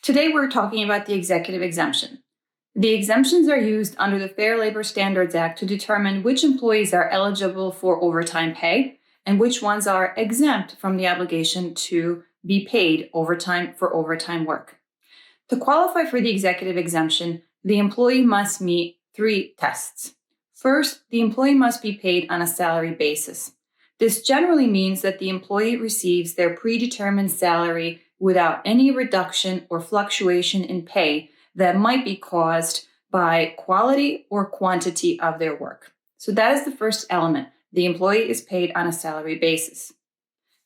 Today we're talking about the executive exemption. The exemptions are used under the Fair Labor Standards Act to determine which employees are eligible for overtime pay and which ones are exempt from the obligation to be paid overtime for overtime work. To qualify for the executive exemption, the employee must meet 3 tests. First, the employee must be paid on a salary basis. This generally means that the employee receives their predetermined salary without any reduction or fluctuation in pay that might be caused by quality or quantity of their work. So that is the first element. The employee is paid on a salary basis.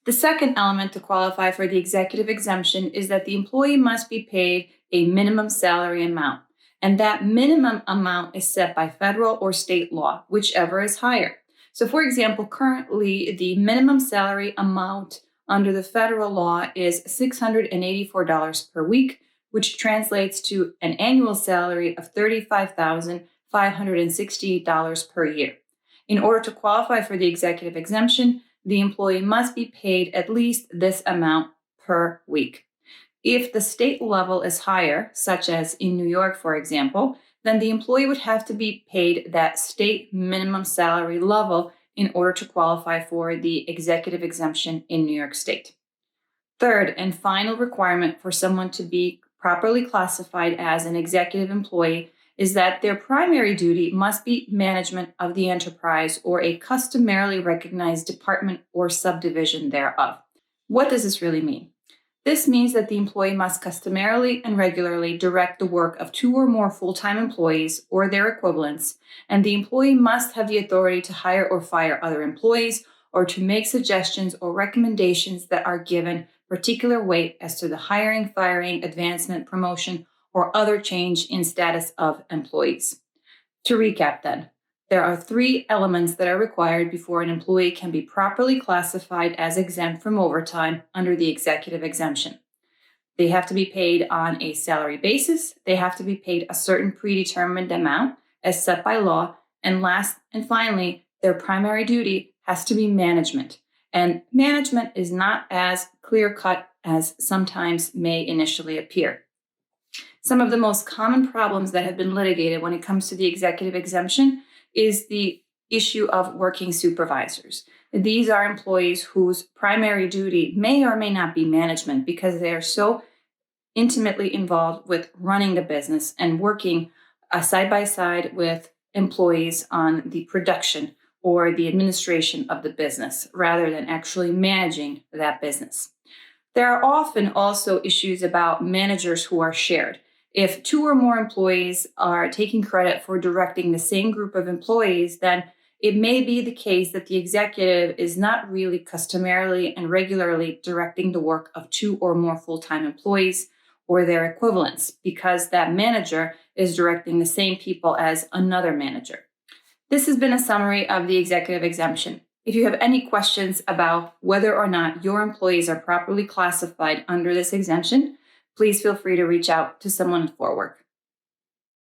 The second element to qualify for the executive exemption is that the employee must be paid a minimum salary amount, and that minimum amount is set by federal or state law, whichever is higher. So for example, currently the minimum salary amount under the federal law is $684 per week, which translates to an annual salary of $35,568 per year. In order to qualify for the executive exemption, the employee must be paid at least this amount per week. If the state level is higher, such as in New York, for example, then the employee would have to be paid that state minimum salary level in order to qualify for the executive exemption in New York State. Third and final requirement for someone to be properly classified as an executive employee is that their primary duty must be management of the enterprise or a customarily recognized department or subdivision thereof. What does this really mean? This means that the employee must customarily and regularly direct the work of 2 or more full-time employees or their equivalents, and the employee must have the authority to hire or fire other employees or to make suggestions or recommendations that are given particular weight as to the hiring, firing, advancement, promotion, or other change in status of employees. To recap then, there are 3 elements that are required before an employee can be properly classified as exempt from overtime under the executive exemption. They have to be paid on a salary basis, they have to be paid a certain predetermined amount as set by law, and last and finally, their primary duty has to be management. And management is not as clear-cut as sometimes may initially appear. Some of the most common problems that have been litigated when it comes to the executive exemption is the issue of working supervisors. These are employees whose primary duty may or may not be management because they are so intimately involved with running the business and working side by side with employees on the production or the administration of the business rather than actually managing that business. There are often also issues about managers who are shared. If 2 or more employees are taking credit for directing the same group of employees, then it may be the case that the executive is not really customarily and regularly directing the work of 2 or more full-time employees or their equivalents because that manager is directing the same people as another manager. This has been a summary of the executive exemption. If you have any questions about whether or not your employees are properly classified under this exemption, please feel free to reach out to someone at Forwork.